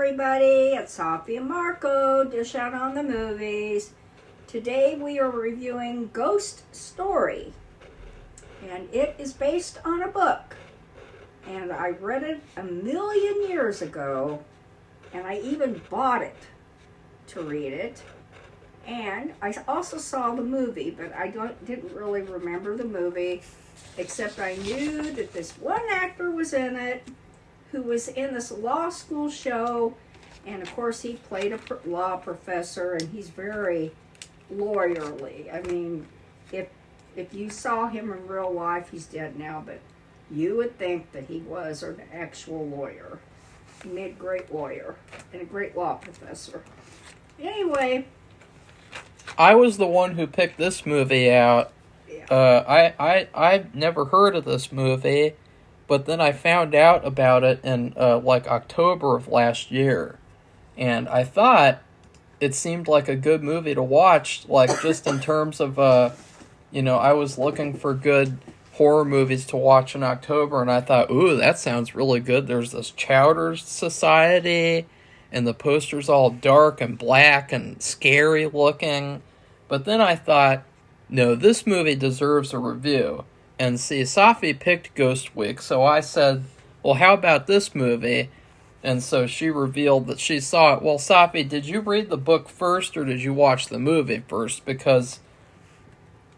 everybody, it's Safi and Marco, Dish Out on the Movies. Today we are reviewing Ghost Story, and it is based on a book. And I read it a million years ago, and I even bought it to read it. And I also saw the movie, but I didn't really remember the movie, except I knew that this one actor was in it, who was in this law school show, and of course he played a law professor, and he's very lawyerly. I mean, if you saw him in real life, he's dead now, but you would think that he was an actual lawyer. He made a great lawyer and a great law professor. Anyway, I was the one who picked this movie out. Yeah. I've never heard of this movie, but then I found out about it in October of last year, and I thought it seemed like a good movie to watch, just in terms of I was looking for good horror movies to watch in October, and I thought, ooh, that sounds really good. There's this Chowder Society, and the poster's all dark and black and scary looking. But then I thought, no, this movie deserves a review. And see, Safi picked Ghost Week, so I said, well, how about this movie? And so she revealed that she saw it. Well, Safi, did you read the book first, or did you watch the movie first? Because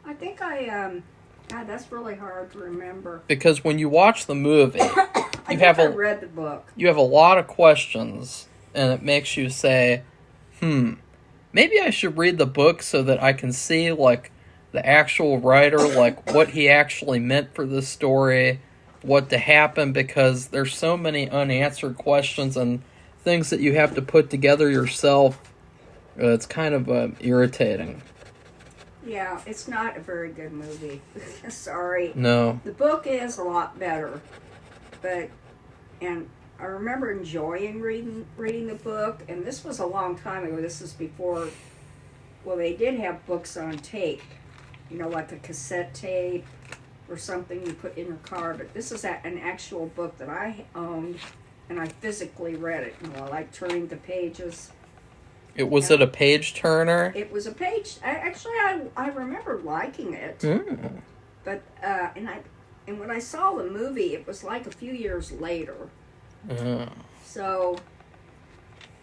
I think God, that's really hard to remember. Because when you watch the movie, I read the book. You have a lot of questions, and it makes you say, maybe I should read the book so that I can see, the actual writer, what he actually meant for this story, what to happen, because there's so many unanswered questions and things that you have to put together yourself. It's kind of irritating. Yeah, it's not a very good movie. Sorry. No. The book is a lot better, and I remember enjoying reading the book, and this was a long time ago. This is before, well, they did have books on tape, like a cassette tape or something you put in your car, but this is an actual book that I owned, and I physically read it. I like turning the pages. Was it a page turner? It was a page. I remember liking it. But and when I saw the movie, it was like a few years later. So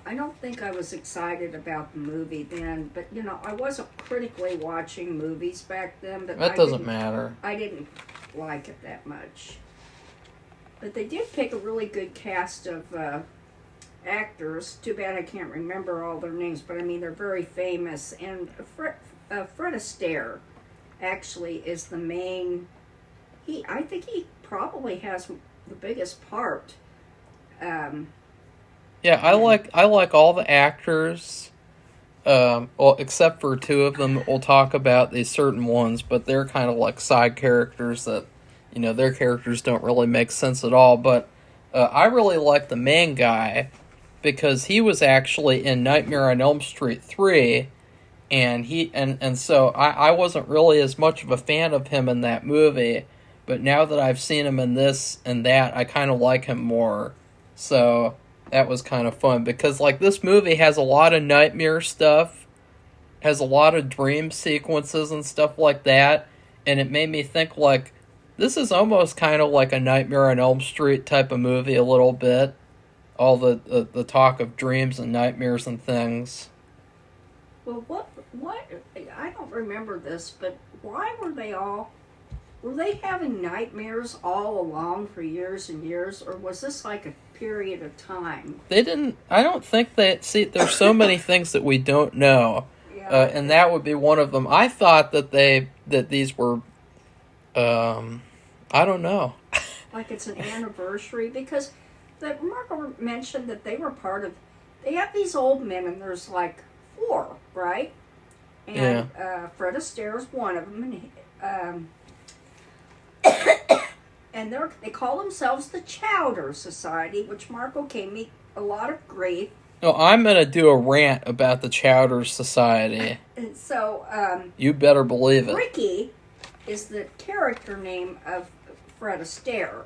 I don't think I was excited about the movie then. But I wasn't critically watching movies back then. But that doesn't matter. I didn't like it that much. But they did pick a really good cast of actors. Too bad I can't remember all their names, but I mean they're very famous. And Fred Astaire actually is the main. I think he probably has the biggest part. Yeah, I like all the actors. Well, except for two of them. We'll talk about these certain ones, but they're kind of like side characters that, their characters don't really make sense at all. But I really like the main guy, because he was actually in Nightmare on Elm Street 3, and so I wasn't really as much of a fan of him in that movie, but now that I've seen him in this and that, I kind of like him more. So that was kind of fun, because this movie has a lot of nightmare stuff, has a lot of dream sequences and stuff like that, and it made me think this is almost kind of like a Nightmare on Elm Street type of movie a little bit. All the talk of dreams and nightmares and things. Well, what I don't remember this, but why were they having nightmares all along for years and years, or was this like a period of time? I don't think there's so many things that we don't know. Yeah. And that would be one of them. I thought that these were, I don't know. Like it's an anniversary, because Marco mentioned that they were they have these old men, and there's 4, right? And Fred Astaire is one of them, and they call themselves the Chowder Society, which Marco gave me a lot of grief. No, I'm going to do a rant about the Chowder Society. And so, you better believe it. Ricky is the character name of Fred Astaire.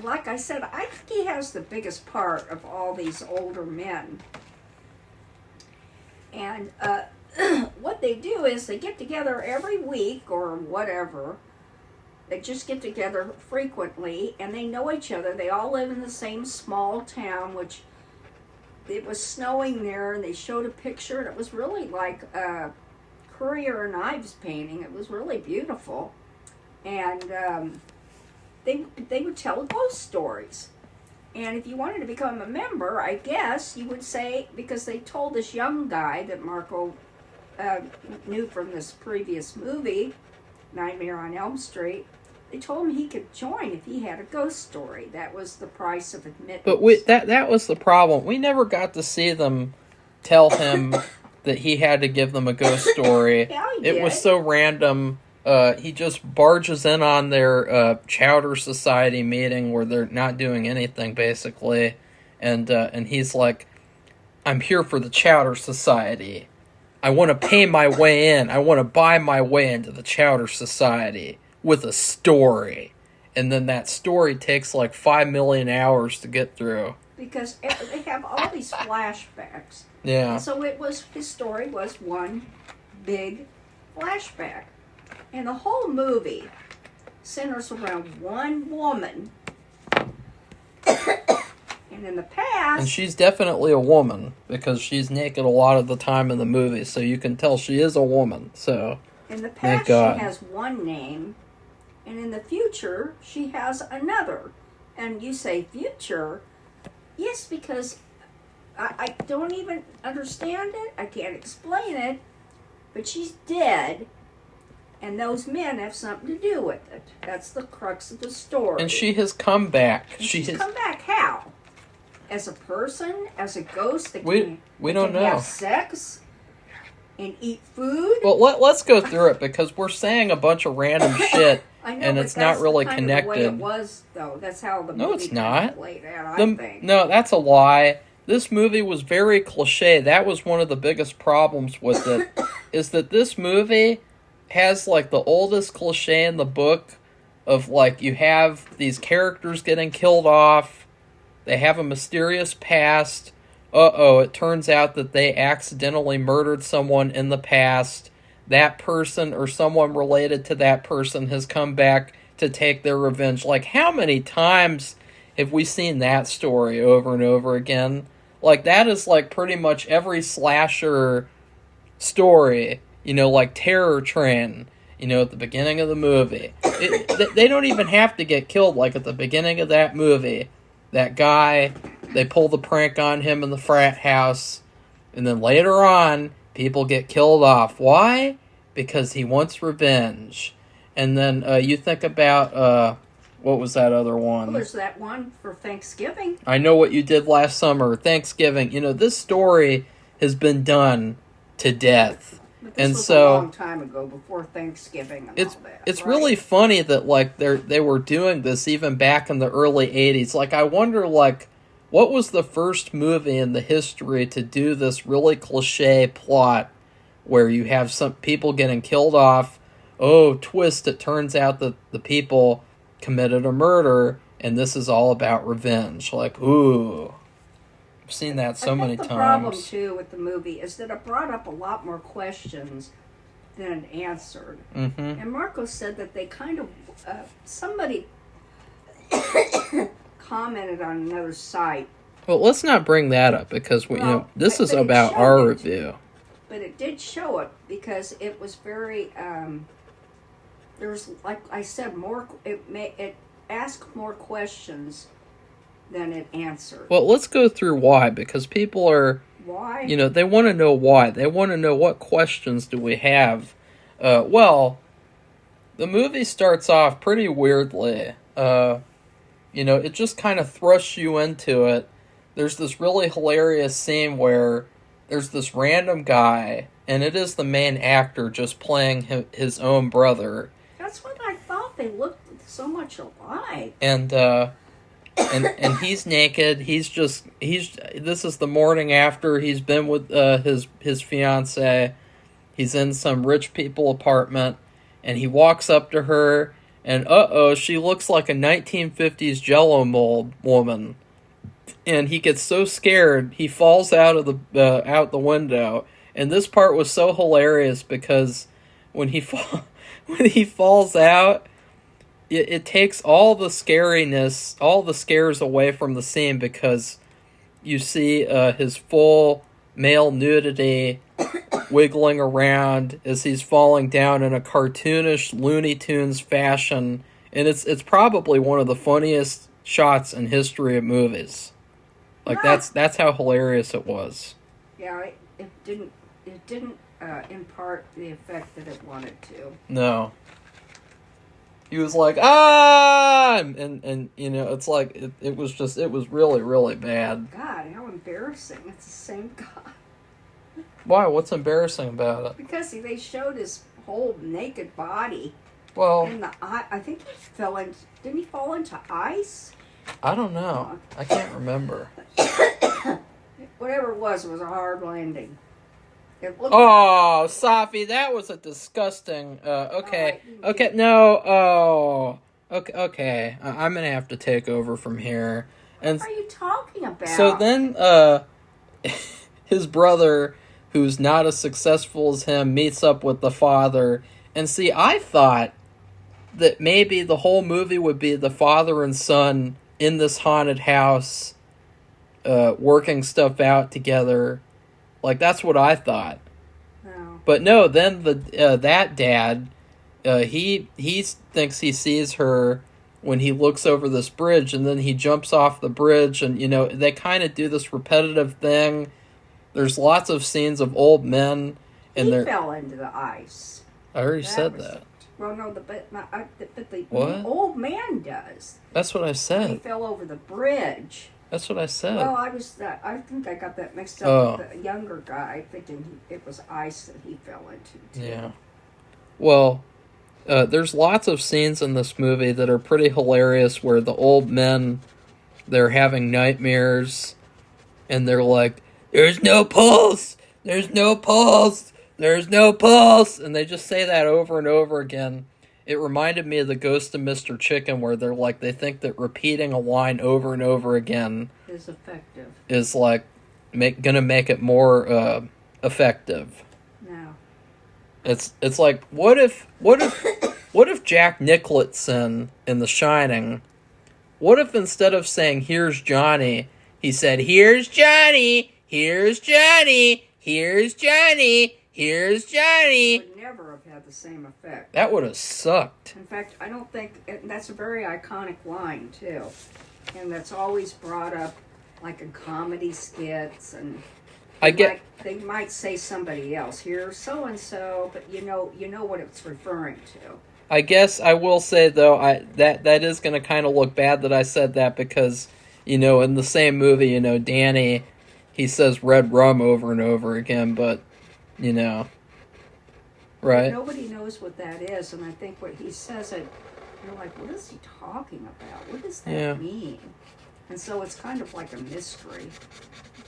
like I said, I think he has the biggest part of all these older men. And what they do is they get together every week or whatever. They just get together frequently, and they know each other. They all live in the same small town, which it was snowing there, and they showed a picture, and it was really like a Currier and Ives painting. It was really beautiful. And they would tell ghost stories. And if you wanted to become a member, I guess you would say, because they told this young guy that Marco knew from this previous movie, Nightmare on Elm Street, they told him he could join if he had a ghost story. That was the price of admittance. But that was the problem. We never got to see them tell him that he had to give them a ghost story. Yeah, he it did. was so random. He just barges in on their Chowder Society meeting where they're not doing anything, basically. And he's like, I'm here for the Chowder Society. I want to pay my way in. I want to buy my way into the Chowder Society with a story. And then that story takes like 5 million hours to get through. Because they have all these flashbacks. Yeah. And so his story was one big flashback. And the whole movie centers around one woman. And in the past... And she's definitely a woman, because she's naked a lot of the time in the movie, so you can tell she is a woman, so... In the past, she has one name, and in the future, she has another. And you say, future? Yes, because I don't even understand it, I can't explain it, but she's dead, and those men have something to do with it. That's the crux of the story. And she has come back. She's come back how? As a person? As a ghost? That we don't know. Have sex? And eat food? Well, let's go through it, because we're saying a bunch of random shit, I know, and it's not really connected. Of the way it was, though. That's how the movie it's not. Played out, I think. No, that's a lie. This movie was very cliche. That was one of the biggest problems with it, is that this movie has like the oldest cliche in the book of like you have these characters getting killed off, they have a mysterious past, it turns out that they accidentally murdered someone in the past, that person or someone related to that person has come back to take their revenge. Like, how many times have we seen that story over and over again? Like, that is like pretty much every slasher story, like Terror Train, at the beginning of the movie. They don't even have to get killed. Like, at the beginning of that movie, that guy, they pull the prank on him in the frat house, and then later on, people get killed off. Why? Because he wants revenge. And then you think about, what was that other one? Well, there's that one for Thanksgiving. I Know What You Did Last Summer, Thanksgiving. This story has been done to death. But this was a long time ago, before Thanksgiving and all that. It's really funny that like they were doing this even back in the early 80s. Like, I wonder, like, what was the first movie in the history to do this really cliche plot where you have some people getting killed off? Oh, twist, it turns out that the people committed a murder, and this is all about revenge. Like, ooh. I've seen that so many times. The problem, too, with the movie is that it brought up a lot more questions than it answered. Mm-hmm. And Marco said that they kind of... somebody commented on another site. Well, let's not bring that up, because this is about our review. But it did show it, because it was very... there's, like I said, more... It asked more questions than it answered. Well, let's go through why, because people are... Why? They want to know why. They want to know what questions do we have. Well, the movie starts off pretty weirdly. It just kind of thrusts you into it. There's this really hilarious scene where there's this random guy, and it is the main actor just playing his own brother. That's what I thought. They looked so much alike. And he's naked. This is the morning after he's been with his fiance. He's in some rich people apartment, and he walks up to her, and she looks like a 1950s Jello mold woman. And he gets so scared, he falls out of the window. And this part was so hilarious because when he when he falls out, it takes all the scariness, all the scares away from the scene, because you see his full male nudity wiggling around as he's falling down in a cartoonish Looney Tunes fashion, and it's probably one of the funniest shots in history of movies. Like that's how hilarious it was. Yeah, it didn't impart the effect that it wanted to. No. He was like, ah, and you know, it's like it was really, really bad. God, how embarrassing! It's the same guy. Why? What's embarrassing about it? Because they showed his whole naked body. Well, and I think he fell in. Didn't he fall into ice? I don't know. I can't remember. Whatever it was a hard landing. Oh, Safi, that was a disgusting. Okay, okay, no. Oh, okay. I'm gonna have to take over from here. And what are you talking about? So then, his brother, who's not as successful as him, meets up with the father. And see, I thought that maybe the whole movie would be the father and son in this haunted house, working stuff out together. Like, that's what I thought. No. But no, then that dad, he thinks he sees her when he looks over this bridge, and then he jumps off the bridge, and, you know, they kind of do this repetitive thing. There's lots of scenes of old men. And he fell into the ice. I already said that. Well, no, but the what? old man does. That's what I said. He fell over the bridge. That's what I said. Well, I think I got that mixed up with the younger guy, thinking it was ice that he fell into, too. Yeah. Well, there's lots of scenes in this movie that are pretty hilarious where the old men, they're having nightmares, and they're like, there's no pulse! There's no pulse! There's no pulse! And they just say that over and over again. It reminded me of the Ghost of Mr. Chicken, where they're like, they think that repeating a line over and over again is effective. Is like gonna make it more effective. No. It's like, what if Jack Nicholson in The Shining, what if instead of saying here's Johnny, he said here's Johnny, here's Johnny, here's Johnny, here's Johnny. Would never have had the same effect. That would have sucked. In fact, I don't think that's a very iconic line too, and that's always brought up like in comedy skits, and they might say somebody else here, so and so, but you know what it's referring to. I guess I will say though, that is going to kind of look bad that I said that, because in the same movie, Danny, he says red rum over and over again, but right? Nobody knows what that is, and I think when he says it, you're like, what is he talking about? What does that mean? And so it's kind of like a mystery.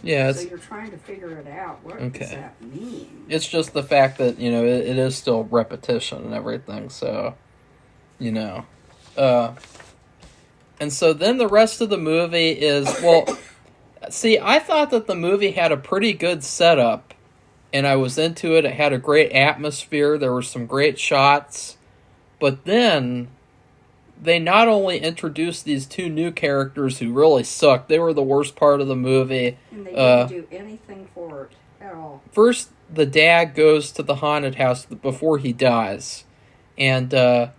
Yeah. So you're trying to figure it out. What does that mean? It's just the fact that, it is still repetition and everything, so, and so then the rest of the movie is, well, see, I thought that the movie had a pretty good setup, and I was into it. It had a great atmosphere. There were some great shots. But then they not only introduced these two new characters who really sucked. They were the worst part of the movie. And they didn't do anything for it at all. First, the dad goes to the haunted house before he dies. And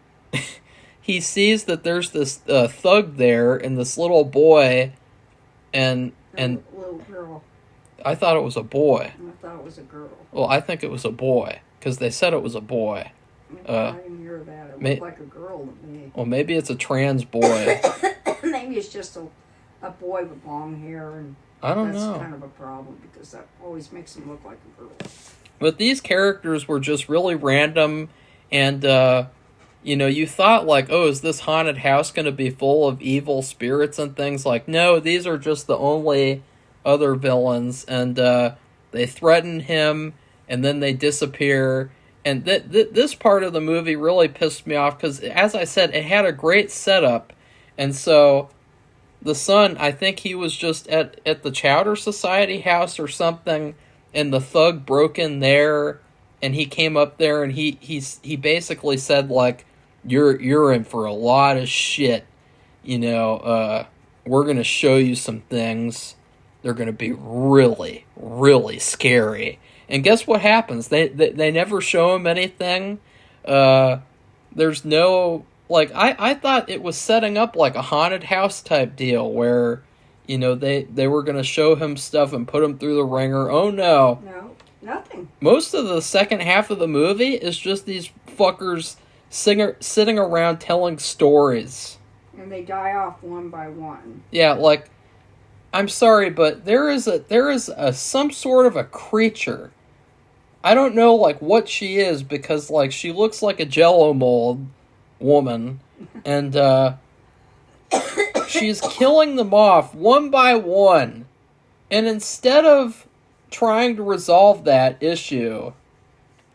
he sees that there's this thug there and this little boy. And little girl. I thought it was a boy. I thought it was a girl. Well, I think it was a boy, because they said it was a boy. I didn't hear that. It looked like a girl to me. Well, maybe it's a trans boy. Maybe it's just a boy with long hair, and I don't know. That's kind of a problem, because that always makes him look like a girl. But these characters were just really random, and, you thought, like, oh, is this haunted house going to be full of evil spirits and things? Like, no, these are just the only other villains, and they threaten him, and then they disappear, And this part of the movie really pissed me off because, as I said, it had a great setup. And so the son, I think he was just at the Chowder Society house or something, and the thug broke in there, and he came up there, and he basically said, like, you're in for a lot of shit. You know, we're going to show you some things. They're going to be really, really scary. And guess what happens? They never show him anything. There's no... Like, I thought it was setting up like a haunted house type deal where, you know, they were going to show him stuff and put him through the ringer. Oh, no. No, nothing. Most of the second half of the movie is just these fuckers sitting around telling stories. And they die off one by one. Yeah, like, I'm sorry, but there is some sort of a creature. I don't know, like, what she is, because, like, she looks like a Jell-O mold woman, and she's killing them off one by one. And instead of trying to resolve that issue,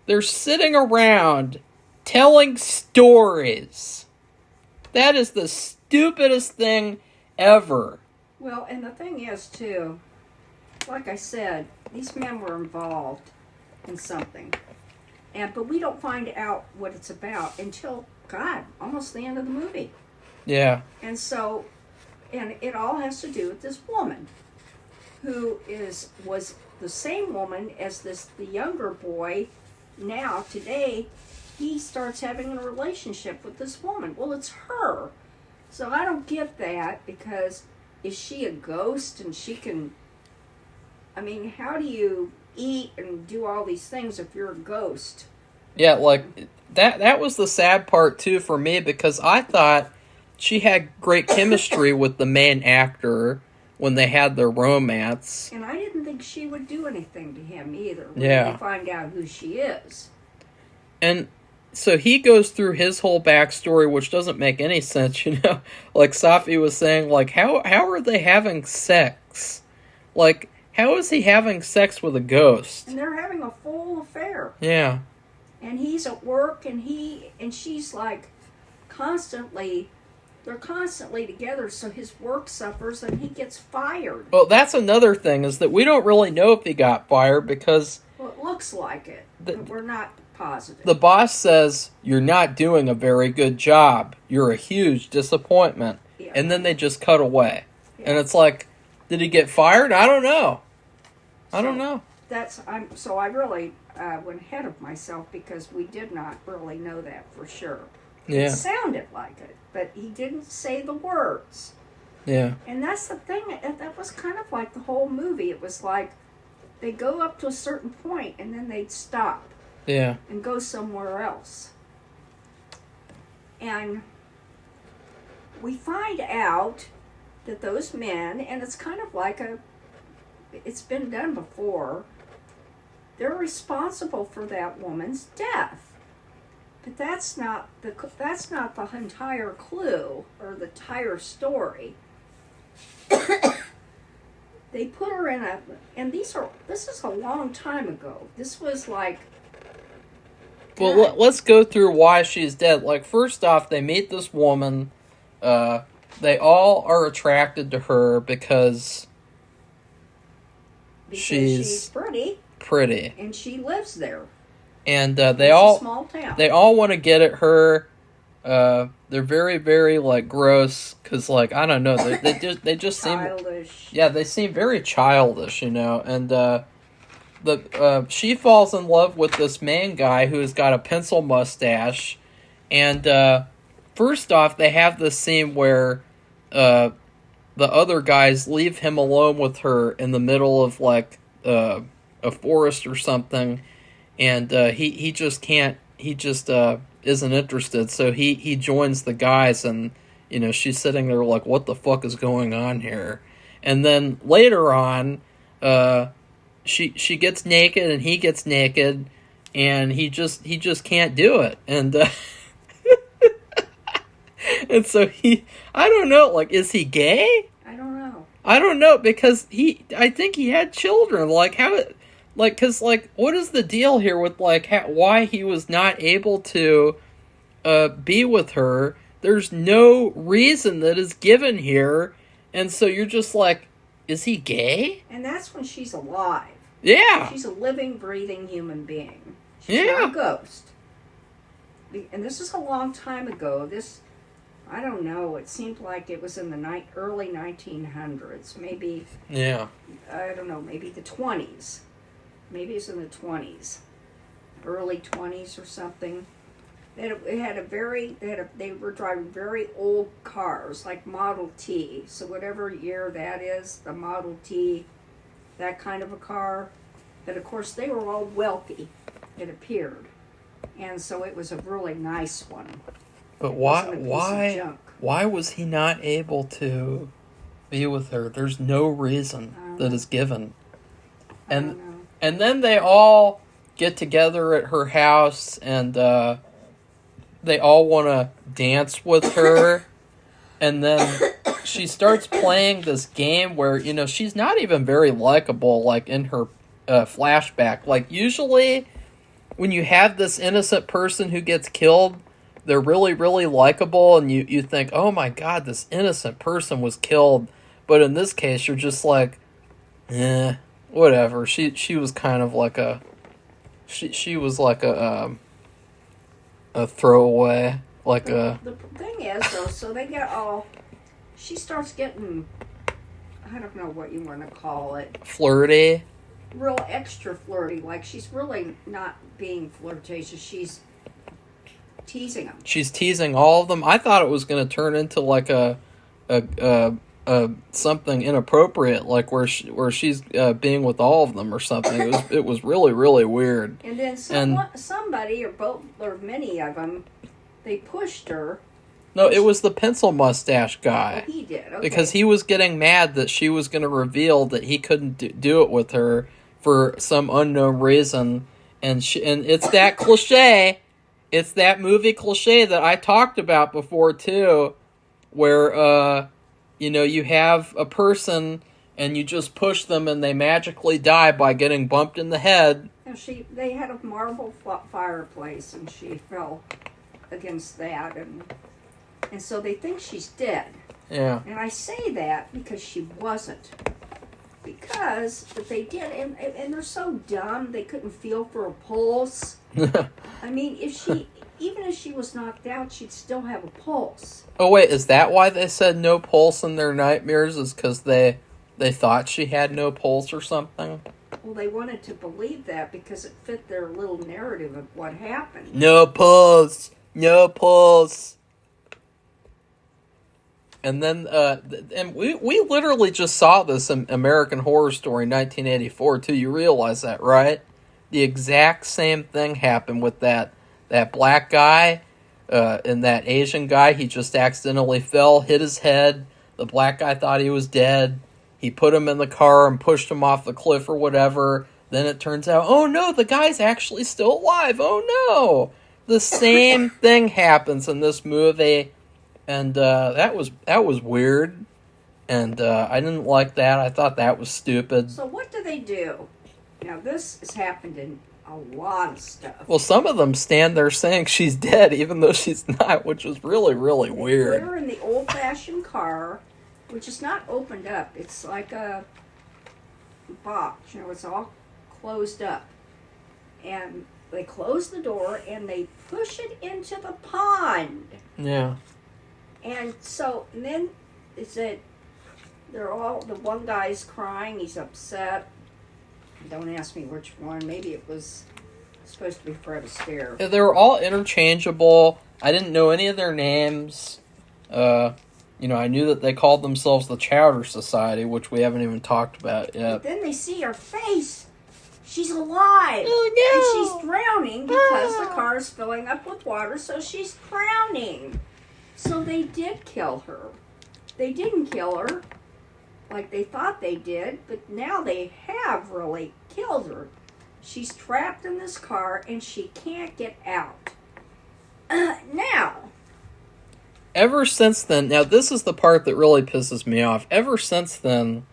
they're sitting around telling stories. That is the stupidest thing ever. Well, and the thing is, too, like I said, these men were involved in something. But we don't find out what it's about until, God, almost the end of the movie. Yeah. And so, and it all has to do with this woman who was the same woman as the younger boy. Now, today, he starts having a relationship with this woman. Well, it's her. So I don't get that, because is she a ghost and she can... I mean, how do you eat and do all these things if you're a ghost? Yeah, like, that was the sad part, too, for me, because I thought she had great chemistry with the main actor when they had their romance. And I didn't think she would do anything to him either, when Yeah. we find out who she is. And so he goes through his whole backstory, which doesn't make any sense, you know? Like Safi was saying, like, how are they having sex? Like, how is he having sex with a ghost? And they're having a full affair. Yeah. And he's at work, and she's like they're constantly together, so his work suffers and he gets fired. Well, that's another thing, is that we don't really know if he got fired, because... Well, it looks like it, but we're not positive. The boss says, you're not doing a very good job. You're a huge disappointment. Yeah. And then they just cut away. Yeah. And it's like, did he get fired? I don't know. I don't know. So I really went ahead of myself, because we did not really know that for sure. Yeah. It sounded like it, but he didn't say the words. Yeah. And that's the thing, that was kind of like the whole movie. It was like they go up to a certain point and then they'd stop. Yeah. And go somewhere else. And we find out that those men, and it's kind of like it's been done before, they're responsible for that woman's death. But that's not the entire clue or the entire story. They put her in this is a long time ago. This was like... Well, let's go through why she's dead. Like, first off, they meet this woman. They all are attracted to her because she's pretty. And she lives there. And It's a small town. They all want to get at her. They're very, very, like, gross, because, like, I don't know, they just seem... Childish. Yeah, they seem very childish, you know, and, she falls in love with this main guy who's got a pencil mustache, and, first off, they have this scene where, the other guys leave him alone with her in the middle of, like, a forest or something, and, he just isn't interested, so he joins the guys, and, you know, she's sitting there like, what the fuck is going on here? And then later on, she gets naked, and he gets naked, and he just can't do it, and and so I don't know, like, is he gay? I don't know. I don't know, because I think he had children, like, how... Like, because, like, what is the deal here with, like, why he was not able to be with her? There's no reason that is given here. And so you're just like, is he gay? And that's when she's alive. Yeah. She's a living, breathing human being. She's not a ghost. And this is a long time ago. I don't know. It seemed like it was in the early 1900s. Maybe. Yeah. I don't know. Maybe the 20s. Maybe it's in the 20s. Early 20s or something. They were driving very old cars, like Model T. So whatever year that is, the Model T, that kind of a car. But of course, they were all wealthy, it appeared. And so it was a really nice one. But why was he not able to be with her? There's no reason that is given. And then they all get together at her house, and they all want to dance with her. And then she starts playing this game where, you know, she's not even very likable, like, in her flashback. Like, usually when you have this innocent person who gets killed, they're really, really likable, and you think, oh my god, this innocent person was killed. But in this case, you're just like, whatever. She was kind of like she was like a throwaway, like a... The thing is, though, so they get all... She starts getting, I don't know what you want to call it. Flirty? Real extra flirty. Like, she's really not being flirtatious. She's teasing them. She's teasing all of them. I thought it was going to turn into, like, a something inappropriate, like where she's being with all of them or something. It was really, really weird. And then somebody, or both, or many of them, they pushed her. No, it was the pencil mustache guy. Oh, he did, okay. Because he was getting mad that she was going to reveal that he couldn't do it with her for some unknown reason. And it's that cliche. It's that movie cliche that I talked about before, too, where, you know, you have a person and you just push them and they magically die by getting bumped in the head. And they had a marble fireplace, and she fell against that, and so they think she's dead. Yeah. And I say that because she wasn't. Because if they did, and they're so dumb, they couldn't feel for a pulse. I mean, even if she was knocked out, she'd still have a pulse. Oh, wait, is that why they said no pulse in their nightmares? Is because they thought she had no pulse or something? Well, they wanted to believe that because it fit their little narrative of what happened. No pulse! No pulse! And then, and we literally just saw this in American Horror Story 1984, too. You realize that, right? The exact same thing happened with that black guy and that Asian guy. He just accidentally fell, hit his head. The black guy thought he was dead. He put him in the car and pushed him off the cliff or whatever. Then it turns out, oh no, the guy's actually still alive. Oh no! The same thing happens in this movie. And that was weird, and I didn't like that. I thought that was stupid. So what do they do? Now this has happened in a lot of stuff. Well, some of them stand there saying she's dead, even though she's not, which is really, really weird. They put her in the old-fashioned car, which is not opened up. It's like a box. You know, it's all closed up. And they close the door, and they push it into the pond. Yeah. And then they said, the one guy's crying, he's upset. Don't ask me which one. Maybe it was supposed to be Fred Astaire. Yeah, they were all interchangeable. I didn't know any of their names. I knew that they called themselves the Chowder Society, which we haven't even talked about yet. But then they see her face. She's alive. Oh, no. And she's drowning because the car is filling up with water, so she's drowning. So they did kill her. They didn't kill her like they thought they did, but now they have really killed her. She's trapped in this car and she can't get out. Now. Ever since then, now this is the part that really pisses me off. Ever since then,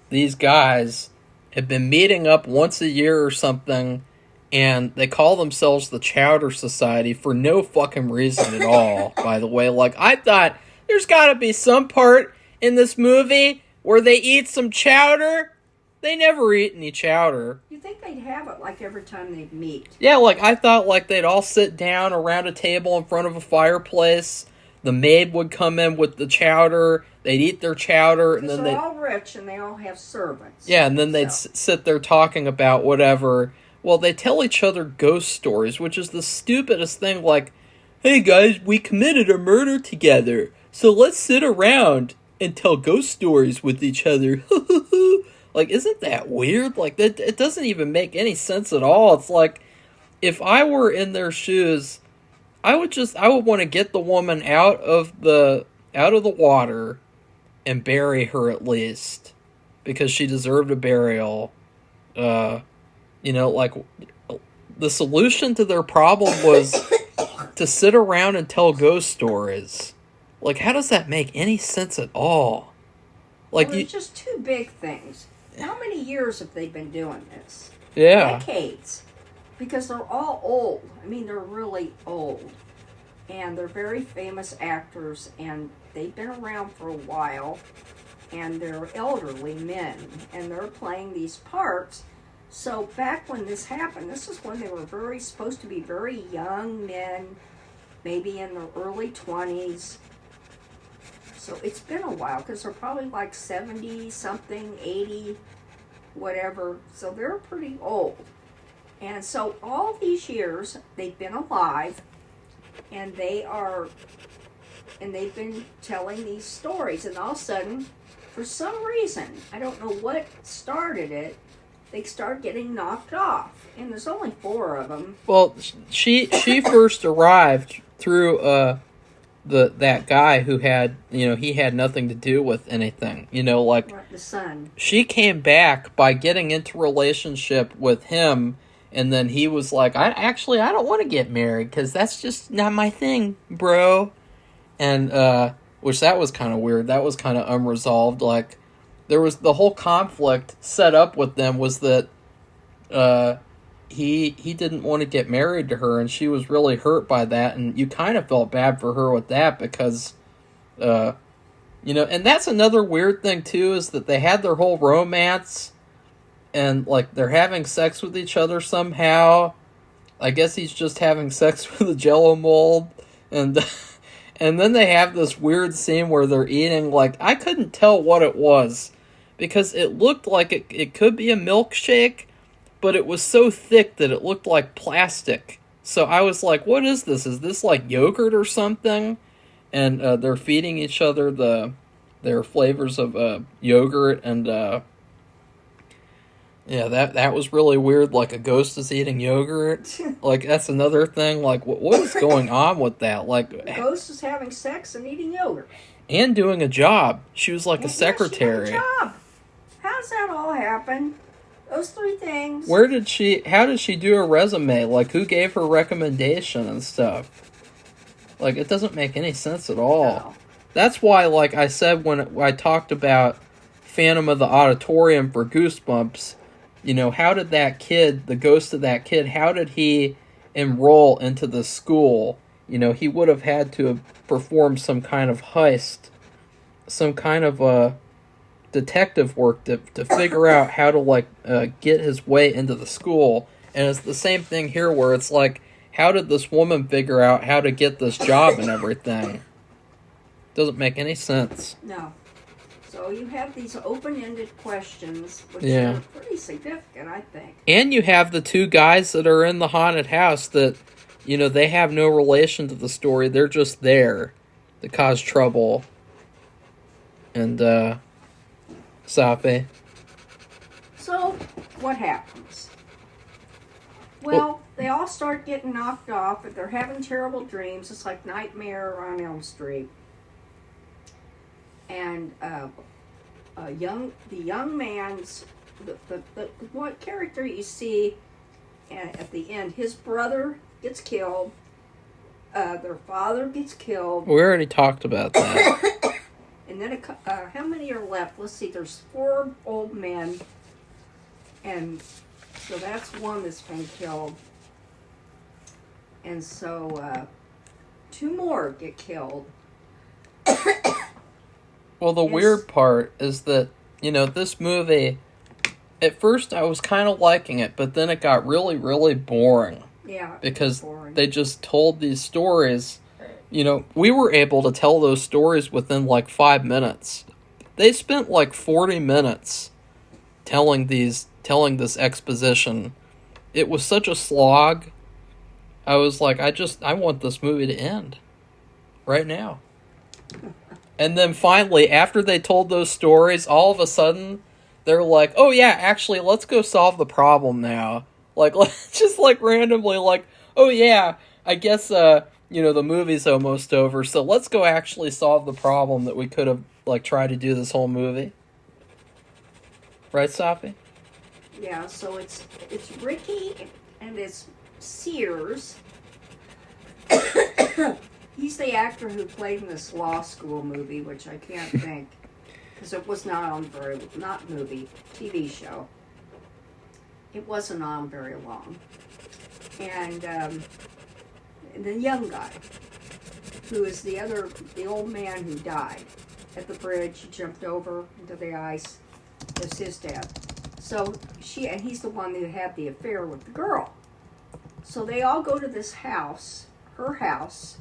these guys have been meeting up once a year or something, and they call themselves the Chowder Society for no fucking reason at all, by the way. Like, I thought there's gotta be some part in this movie where they eat some chowder. They never eat any chowder. You think they'd have it, like, every time they'd meet. Yeah, like, I thought, like, they'd all sit down around a table in front of a fireplace. The maid would come in with the chowder. They'd eat their chowder. And then they're all rich, and they all have servants. Yeah, and then they'd sit there talking about whatever. Well, they tell each other ghost stories, which is the stupidest thing. Like, hey guys, we committed a murder together, so let's sit around and tell ghost stories with each other. Like, isn't that weird? Like, it doesn't even make any sense at all. It's like, if I were in their shoes, I would want to get the woman out of the water and bury her at least, because she deserved a burial. Like, the solution to their problem was to sit around and tell ghost stories. Like, how does that make any sense at all? Like, it's just two big things. How many years have they been doing this? Yeah. Decades. Because they're all old. I mean, they're really old. And they're very famous actors, and they've been around for a while, and they're elderly men, and they're playing these parts. So back when this happened, this is when they were supposed to be very young men, maybe in their early 20s. So it's been a while, because they're probably like 70-something, 80, whatever. So they're pretty old. And so all these years, they've been alive, and they've been telling these stories. And all of a sudden, for some reason, I don't know what started it, they start getting knocked off. And there's only 4 of them. Well, she first arrived through that guy who had, he had nothing to do with anything. Like, right, the son. She came back by getting into relationship with him, and then he was like, I don't want to get married, because that's just not my thing, bro. And, which that was kind of weird. That was kind of unresolved. Like, there was the whole conflict set up with them was that he didn't want to get married to her, and she was really hurt by that, and you kind of felt bad for her with that because, and that's another weird thing too, is that they had their whole romance, and like they're having sex with each other somehow. I guess he's just having sex with a Jello mold, and then they have this weird scene where they're eating, like, I couldn't tell what it was, because it looked like it could be a milkshake, but it was so thick that it looked like plastic. So I was like, what is this? Is this like yogurt or something? And they're feeding each other their flavors of yogurt, and yeah, that was really weird. Like, a ghost is eating yogurt. Like, that's another thing. Like, what is going on with that? Like, the ghost is having sex and eating yogurt. And doing a job. She was like a secretary. She had a job. How does that all happen? Those 3 things. How did she do a resume? Like, who gave her recommendation and stuff? Like, it doesn't make any sense at all. No. That's why, like I said when I talked about Phantom of the Auditorium for Goosebumps, how did that kid, the ghost of that kid, how did he enroll into the school? He would have had to have performed some kind of heist, some kind of detective work to figure out how to get his way into the school. And it's the same thing here, where it's like, how did this woman figure out how to get this job and everything? Doesn't make any sense. No. So you have these open-ended questions, which are pretty significant, I think. And you have the 2 guys that are in the haunted house that, they have no relation to the story. They're just there to cause trouble. And, Safi. So, what happens? Well, they all start getting knocked off, but they're having terrible dreams. It's like Nightmare on Elm Street. And the young man's what character you see at the end, his brother gets killed. Their father gets killed. We already talked about that. And then how many are left? Let's see. There's 4 old men. And so that's one that's been killed. And so 2 more get killed. Well, the weird part is that, this movie, at first I was kind of liking it, but then it got really, really boring. Yeah, because boring. They just told these stories. We were able to tell those stories within like 5 minutes. They spent like 40 minutes telling this exposition. It was such a slog. I was like, I want this movie to end right now. And then finally, after they told those stories, all of a sudden, they're like, oh yeah, actually, let's go solve the problem now. Like, just like randomly, like, oh yeah, I guess, the movie's almost over, so let's go actually solve the problem that we could have, like, tried to do this whole movie. Right, Safi? Yeah, so it's Ricky and it's Sears. He's the actor who played in this law school movie, which I can't think, because it was not movie, TV show. It wasn't on very long. And the young guy, who is the old man who died at the bridge, he jumped over into the ice, was his dad. So he's the one who had the affair with the girl. So they all go to this house, her house,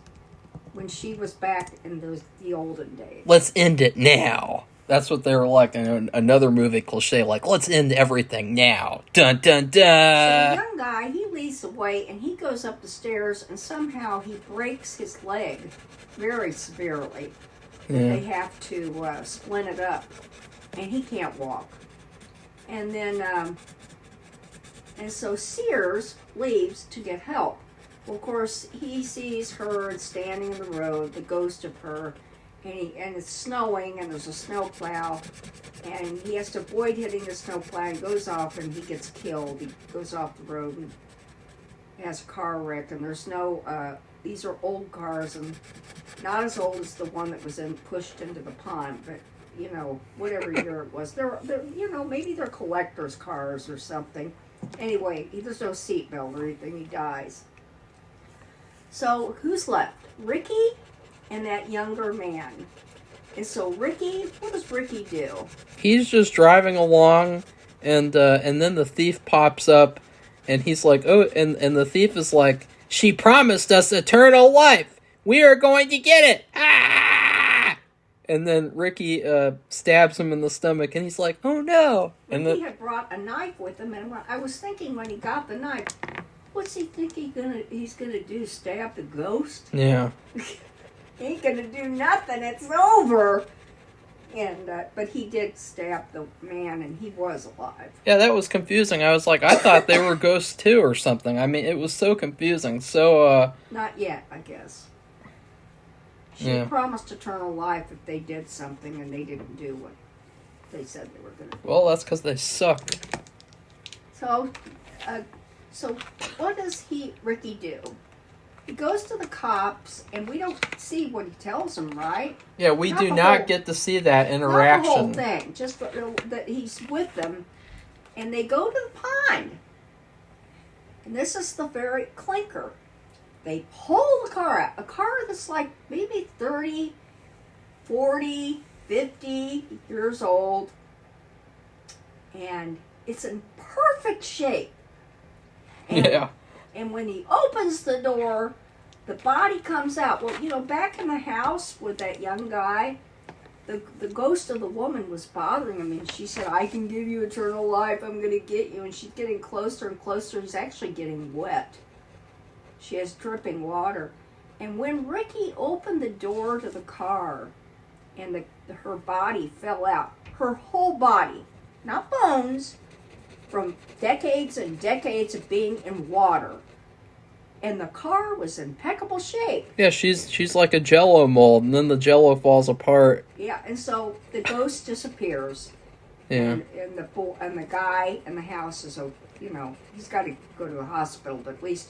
when she was back in the olden days. Let's end it now. That's what they were like in another movie cliche, like, let's end everything now. Dun, dun, dun. So the young guy, he leads the way, and he goes up the stairs, and somehow he breaks his leg very severely. Yeah. They have to splint it up, and he can't walk. And then, and so Sears leaves to get help. Well, of course, he sees her standing in the road, the ghost of her, and it's snowing, and there's a snowplow, and he has to avoid hitting the snowplow, and goes off, and he gets killed. He goes off the road and has a car wreck, and there's no, these are old cars, and not as old as the one that was pushed into the pond, but, whatever year it was. They're maybe they're collector's cars or something. Anyway, there's no seatbelt or anything. He dies. So, who's left? Ricky and that younger man. And so Ricky, what does Ricky do? He's just driving along, and then the thief pops up, and he's like, oh, and the thief is like, she promised us eternal life. We are going to get it. Ah! And then Ricky stabs him in the stomach, and he's like, oh no. And Ricky had brought a knife with him, and I was thinking when he got the knife, what's he think he's gonna do? Stab the ghost? Yeah. He ain't gonna do nothing. It's over. And but he did stab the man, and he was alive. Yeah, that was confusing. I was like, I thought they were ghosts too, or something. I mean, it was so confusing. So not yet, I guess. She promised eternal life if they did something, and they didn't do what they said they were gonna do. Well, that's because they suck. So what does Ricky do? He goes to the cops, and we don't see what he tells them, right? Yeah, we do not get to see that interaction. Not the whole thing, just that he's with them, and they go to the pond. And this is the very clinker. They pull the car out, a car that's like maybe 30, 40, 50 years old, and it's in perfect shape. Yeah. And when he opens the door, the body comes out. Well, back in the house with that young guy, the ghost of the woman was bothering him, and she said, I can give you eternal life, I'm going to get you. And she's getting closer and closer. He's actually getting wet. She has dripping water. And when Ricky opened the door to the car, and her body fell out, her whole body, not bones, from decades and decades of being in water. And the car was in impeccable shape. Yeah, she's like a Jell-O mold, and then the Jell-O falls apart. Yeah, and so the ghost disappears. Yeah. And the guy in the house is, he's got to go to the hospital, but at least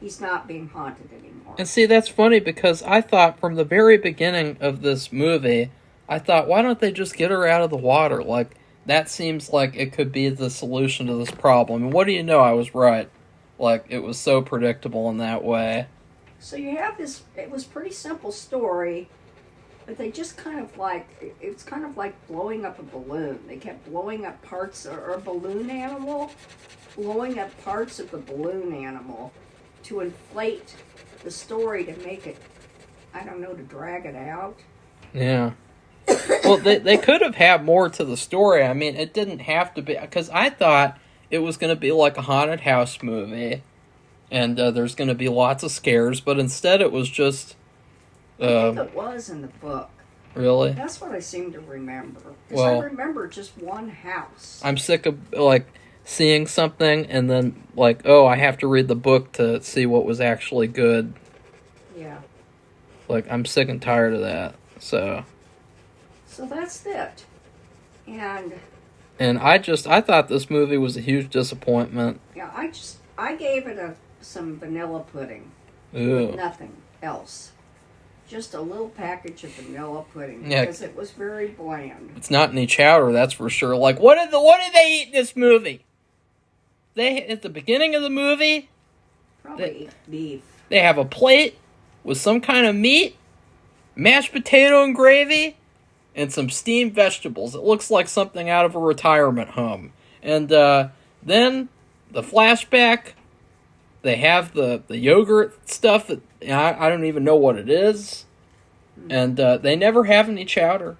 he's not being haunted anymore. And see, that's funny, because I thought from the very beginning of this movie, I thought, why don't they just get her out of the water? Like, that seems like it could be the solution to this problem. And what do you know? I was right. Like, it was so predictable in that way. So you have this, it was pretty simple story, but they just kind of like, it's kind of like blowing up a balloon. They kept blowing up parts, or a balloon animal, blowing up parts of the balloon animal to inflate the story to make it, I don't know, to drag it out. Yeah. Well, they could have had more to the story. I mean, it didn't have to be, because I thought it was going to be like a haunted house movie, and there's going to be lots of scares, but instead it was just... I think it was in the book. Really? That's what I seem to remember. Because Well, I remember just one house. I'm sick of, like, seeing something, and then, like, oh, I have to read the book to see what was actually good. Yeah. Like, I'm sick and tired of that, so... So that's it. And I thought this movie was a huge disappointment. Yeah, I gave it some vanilla pudding. Ooh. With nothing else. Just a little package of vanilla pudding. Yeah. Because it was very bland. It's not any chowder, that's for sure. Like, what did they eat in this movie? At the beginning of the movie, Probably beef. they have a plate with some kind of meat, mashed potato and gravy, and some steamed vegetables. It looks like something out of a retirement home. And then the flashback, they have the yogurt stuff that I don't even know what it is. And they never have any chowder.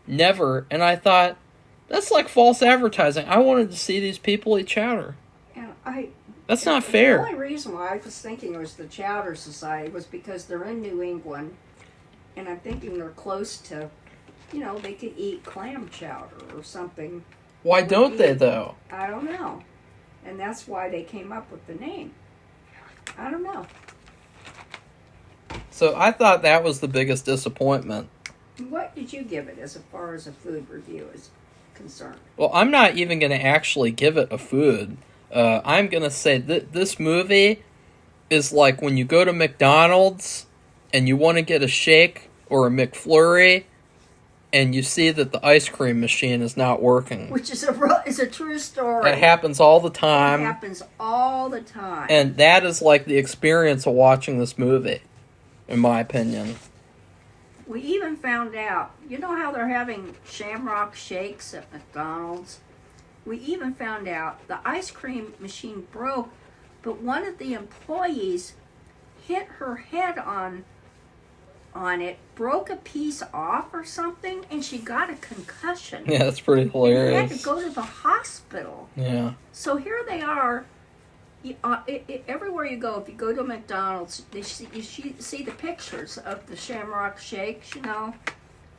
Never. And I thought, that's like false advertising. I wanted to see these people eat chowder. And That's not fair. The only reason why I was thinking it was the Chowder Society was because they're in New England. And I'm thinking they're close to... You know, they could eat clam chowder or something. Why don't they, though? I don't know. And that's why they came up with the name. I don't know. So I thought that was the biggest disappointment. What did you give it as far as a food review is concerned? Well, I'm not even going to actually give it a food. I'm going to say that this movie is like when you go to McDonald's and you want to get a shake or a McFlurry, and you see that the ice cream machine is not working. Which is a true story. It happens all the time. It happens all the time. And that is like the experience of watching this movie, in my opinion. We even found out, you know how they're having Shamrock Shakes at McDonald's? We even found out the ice cream machine broke, but one of the employees hit her head on it, broke a piece off or something, and she got a concussion. Yeah, that's pretty hilarious. And they had to go to the hospital. Yeah. So here they are. Everywhere you go, if you go to McDonald's, you see the pictures of the Shamrock Shakes, you know,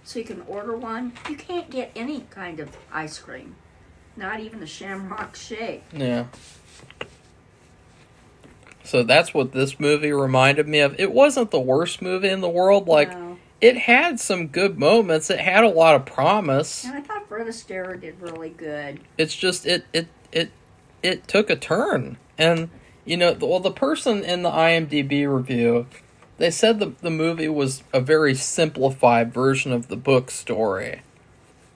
so you can order one. You can't get any kind of ice cream, not even a Shamrock Shake. Yeah. So that's what this movie reminded me of. It wasn't the worst movie in the world. Like, No. It had some good moments. It had a lot of promise. And I thought Fred Astaire did really good. It's just it took a turn. And you know, the person in the IMDb review, they said the movie was a very simplified version of the book story.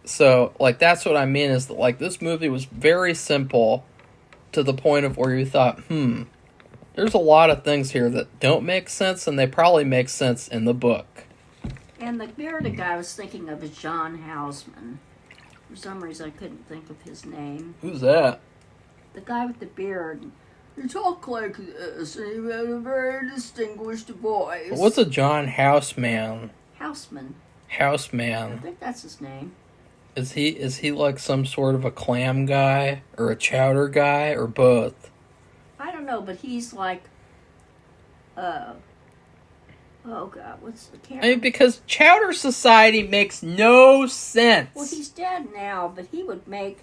So like that's what I mean is that like this movie was very simple to the point of where you thought, there's a lot of things here that don't make sense, and they probably make sense in the book. And the bearded guy I was thinking of is John Houseman. For some reason, I couldn't think of his name. Who's that? The guy with the beard. You talk like this, and you have a very distinguished voice. What's a John Houseman? Houseman. I Houseman. think that's his name. Is he like some sort of a clam guy or a chowder guy or both? I don't know, but he's like, oh God, what's the camera? I mean, because Chowder Society makes no sense. Well, he's dead now, but he would make,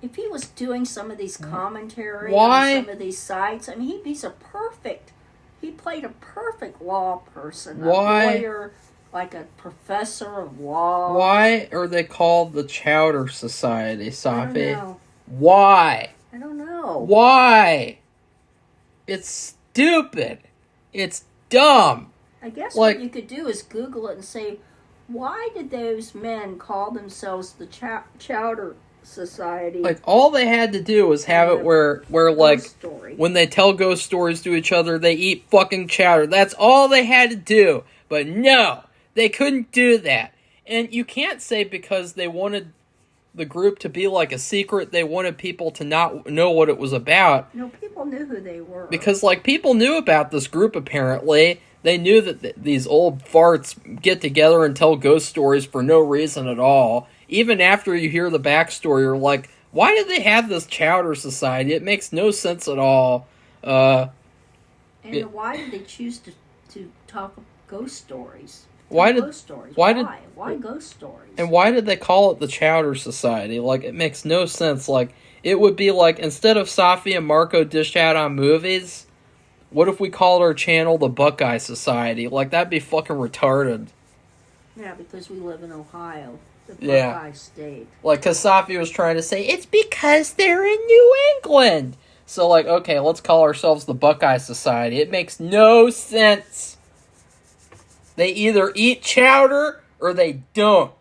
if he was doing some of these commentary Why? on some of these sites, I mean, he played a perfect law person. Why? A lawyer, like a professor of law. Why are they called the Chowder Society, I Safi? don't know. Why? I don't know. Why? It's stupid. It's dumb. I guess Like- what you could do is Google it and say, why did those men call themselves the Chowder Society. Like, all they had to do was have it where like, story. when they tell ghost stories to each other, they eat fucking chowder. That's all they had to do. But no, they couldn't do that. And you can't say because they wanted the group to be like a secret, they wanted people to not know what it was about. No, people knew who they were. Because, like, people knew about this group, apparently. They knew that these old farts get together and tell ghost stories for no reason at all. Even after you hear the backstory, you're like, why did they have this chowder society? It makes no sense at all. Why did they choose to talk ghost stories? Why ghost stories? Why ghost stories? And why did they call it the Chowder Society? Like, it makes no sense. Like, it would be like, instead of Safi and Marco dish out on movies, what if we called our channel the Buckeye Society? Like, that'd be fucking retarded. Yeah, because we live in Ohio. The Buckeye State. Like, because Safi was trying to say, it's because they're in New England. So, like, okay, let's call ourselves the Buckeye Society. It makes no sense. They either eat chowder or they don't.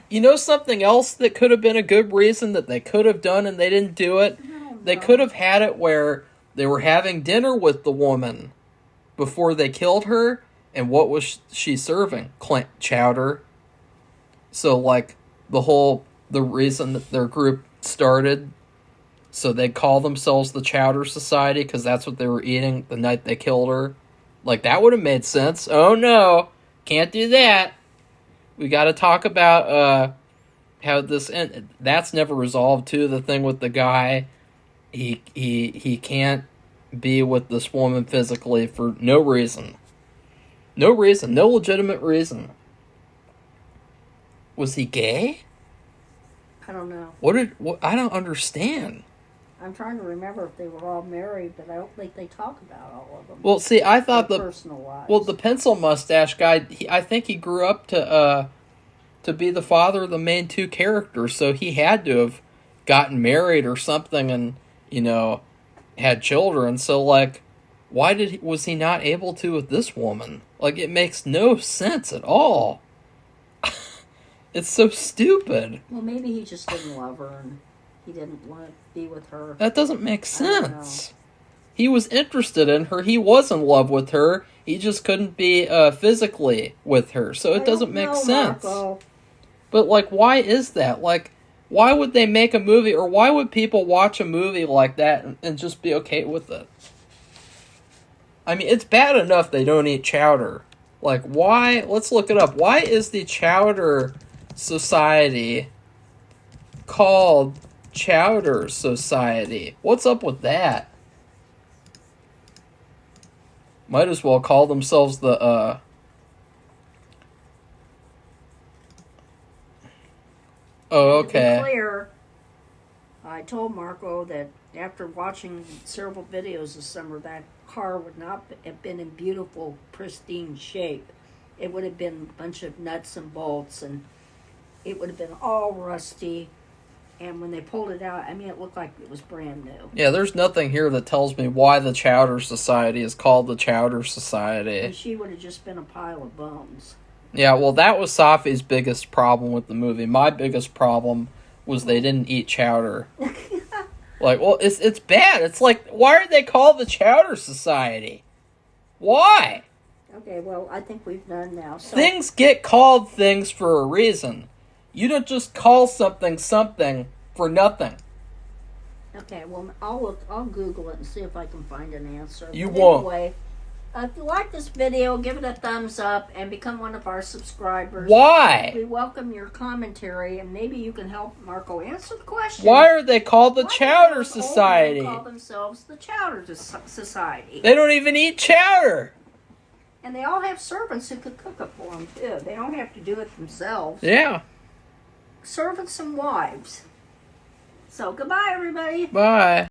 You know something else that could have been a good reason that they could have done and they didn't do it? They could have had it where they were having dinner with the woman before they killed her, and what was she serving? Chowder. So, like, the reason that their group started, so they call themselves the Chowder Society because that's what they were eating the night they killed her. Like, that would have made sense. Oh, no. Can't do that. We got to talk about how this... That's never resolved, too. The thing with the guy, he can't be with this woman physically for no reason. No reason. No legitimate reason. Was he gay? I don't know. I don't understand. I'm trying to remember if they were all married, but I don't think they talk about all of them. Well, see, I thought their personal lives. Well, the pencil mustache guy, I think he grew up to be the father of the main two characters, so he had to have gotten married or something, and had children. So, like, why was he not able to with this woman? Like, it makes no sense at all. It's so stupid. Well, maybe he just didn't love her and he didn't want to be with her. That doesn't make sense. He was interested in her. He was in love with her. He just couldn't be physically with her. So it doesn't make sense. Marco. But, like, why is that? Like, why would they make a movie, or why would people watch a movie like that and just be okay with it? I mean, it's bad enough they don't eat chowder. Like, why? Let's look it up. Why is the Chowder Society called Chowder Society? What's up with that? Might as well call themselves the, Oh, okay. To be clear, I told Marco that after watching several videos this summer, that car would not have been in beautiful, pristine shape. It would have been a bunch of nuts and bolts, and it would have been all rusty. And when they pulled it out, I mean, it looked like it was brand new. Yeah, there's nothing here that tells me why the Chowder Society is called the Chowder Society. And she would have just been a pile of bones. Yeah, well, that was Safi's biggest problem with the movie. My biggest problem was they didn't eat chowder. Like, well, it's bad. It's like, why are they called the Chowder Society? Why? Okay, well, I think we've done now. So, things get called things for a reason. You don't just call something something for nothing. Okay, well, I'll Google it and see if I can find an answer. You but won't. Anyway, if you like this video, give it a thumbs up and become one of our subscribers. Why? We welcome your commentary, and maybe you can help Marco answer the question. Why are they called the Chowder Society? They call themselves the Chowder Society. They don't even eat chowder. And they all have servants who could cook it for them, too. They don't have to do it themselves. Yeah. Servants and wives. So, goodbye, everybody. Bye.